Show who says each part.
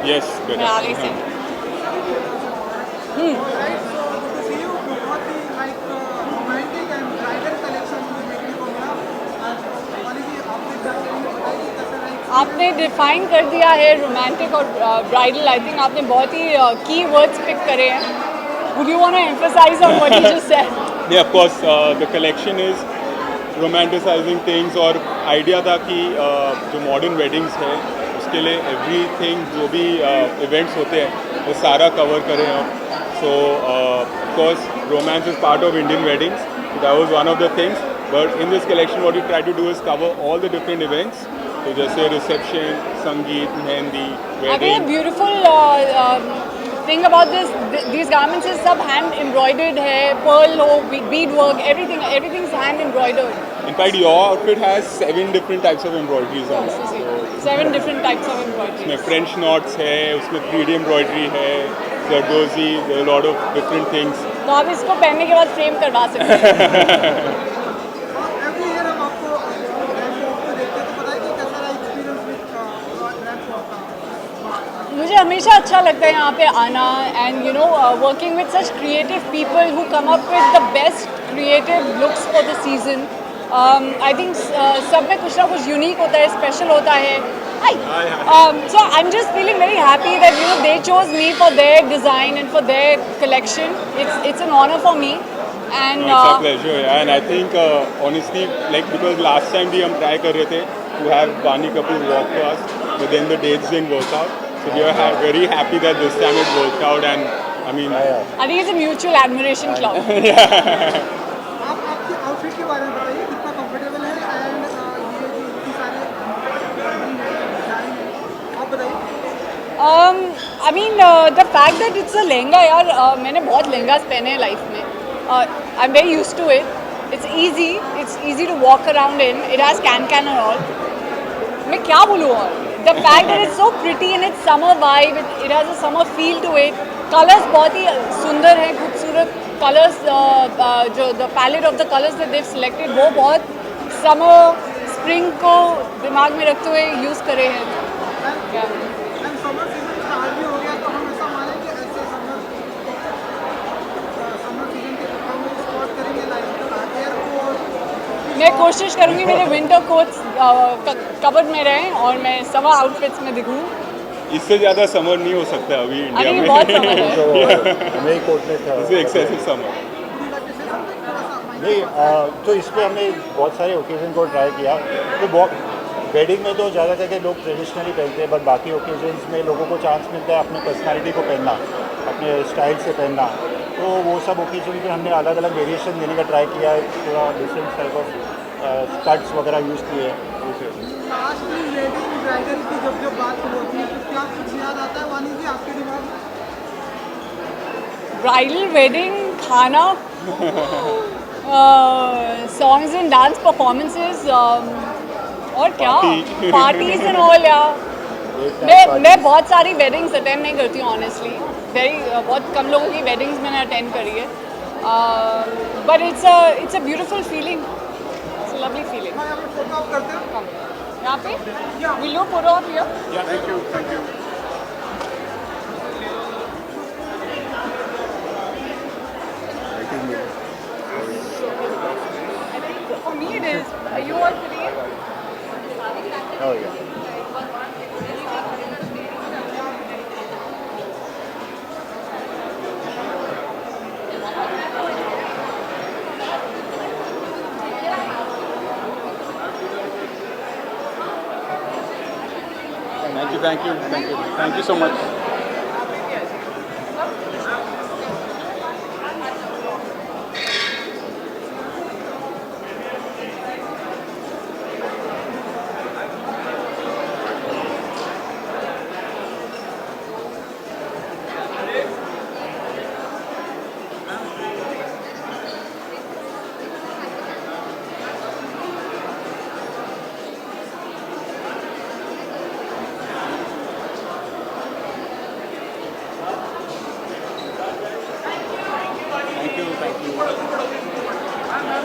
Speaker 1: Yes, good.
Speaker 2: मैं आगे से
Speaker 3: Right, so good to see you. बहुत ही like romantic and bridal collection मुझे देखने को मिला. आज वानी जी आपने क्या बताइए कैसा रहा
Speaker 2: आपने डिफाइन कर दिया है रोमांटिक और ब्राइडल. आई थिंक आपने बहुत ही की वर्ड्स पिक करे हैं. Would you want to emphasize on what you just said?
Speaker 1: Yeah, of course, the collection is romanticizing things और idea था कि जो modern weddings है उसके लिए everything जो भी events होते हैं वो सारा cover करें हम. So of course romance is part of Indian weddings. That was one of the things. But in this collection what we try to do is cover all the different events. तो जैसे reception, संगीत, mehndi,
Speaker 2: I think a
Speaker 1: wedding.
Speaker 2: beautiful thing about these garments is सब hand embroidered है, pearl हो, bead work, everything's hand embroidered.
Speaker 1: In fact, your outfit has 7 different types of embroideries on it. So
Speaker 2: 7 different types of embroidery.
Speaker 1: उसमें French knots है, उसमें 3D embroidery है, Zardozi, there are a lot of different things.
Speaker 2: तो आप इसको पहनने के बाद फ्रेम करवा सकते हैं.
Speaker 3: every year हम आपको रैंप वॉक पे देखते हैं तो बताइए कि कैसा रहा एक्सपीरियंस विद रैंप वॉक का.
Speaker 2: मुझे हमेशा अच्छा लगता है यहाँ पे आना and working with such creative people who come up with the best creative looks for the season. I think सब में कुछ ना कुछ यूनिक होता है, स्पेशल होता है. So I'm just feeling very happy that they chose me for their design and for their collection. It's an honor for me. And
Speaker 1: No, it's a pleasure, yeah. And I think honestly, like because last time भी हम try कर रहे थे to have Bani Kapoor walk to us, but then the dates didn't work out. So we are very happy that this time it worked out. And I mean,
Speaker 2: I think it's a mutual admiration club.
Speaker 3: आप आपके outfit के बारे में बताइए कितना comfortable है and ये जो इतनी सारे डिजाइन है आप बताइए.
Speaker 2: I mean, the fact that it's a lehenga यार, मैंने बहुत लहंगास पहने हैं लाइफ में. I'm very used to it. It's easy to walk around in. It has can and all. मैं क्या बोलूँ और? The fact that it's so pretty and it's summer vibe, it has a summer feel to it. Colors बहुत ही सुंदर हैं, खूबसूरत colors. जो the palette of the colors that they've selected वो बहुत summer, spring को दिमाग में रखते हुए यूज़ करे हैं.
Speaker 3: एंड समर सीजन स्टार्ट भी हो गया तो हम ऐसा माने कि ऐसे समर सीजन के कपड़ों में स्पॉट करेंगे लाइक एयरपोर्ट.
Speaker 2: मैं कोशिश करूँगी मेरे विंटर कोट्स कवर्ड में रहें और मैं समर आउटफिट्स में दिखूँ.
Speaker 1: इससे ज़्यादा समर नहीं हो सकता अभी इंडिया
Speaker 2: अभी
Speaker 1: में.
Speaker 2: बहुत समर है.
Speaker 4: हमें कोट में था
Speaker 1: This is excessive summer.
Speaker 4: नहीं तो इस पर हमने बहुत सारे ओकेजन को ट्राई किया. तो वेडिंग में तो ज़्यादा करके लोग ट्रेडिशनली पहनते हैं, बट बाकी ओकेजन्स में लोगों को चांस मिलता है अपनी पर्सनालिटी को पहनना, अपने स्टाइल से पहनना. तो वो सब ओकेजन पे हमने अलग अलग वेरिएशन देने का ट्राई किया है. थोड़ा डिफरेंट टाइप ऑफ स्कर्ट्स वगैरह यूज़ किए.
Speaker 3: लास्ट में वेडिंग ब्राइडल की जब बात होती है तो क्या कुछ याद आता है वानी जी आपके दिमाग में?
Speaker 2: ब्राइडल वेडिंग, खाना, सॉन्ग्स एंड डांस परफॉर्मेंसेस और क्या पार्टीज एंड ऑल. या मैं बहुत सारी वेडिंग्स अटेंड नहीं करती हूँ ऑनेस्टली. बहुत कम लोगों की वेडिंग्स मैंने अटेंड करी है. But it's a beautiful feeling. It's a lovely feeling.
Speaker 3: यहाँ पे फोटो आप करते हो?
Speaker 2: यहाँ पे will you photo of here?
Speaker 1: Yeah, thank you, thank you.
Speaker 2: For me it is. You are sitting.
Speaker 4: Oh yeah.
Speaker 1: Thank you so much. Thank you.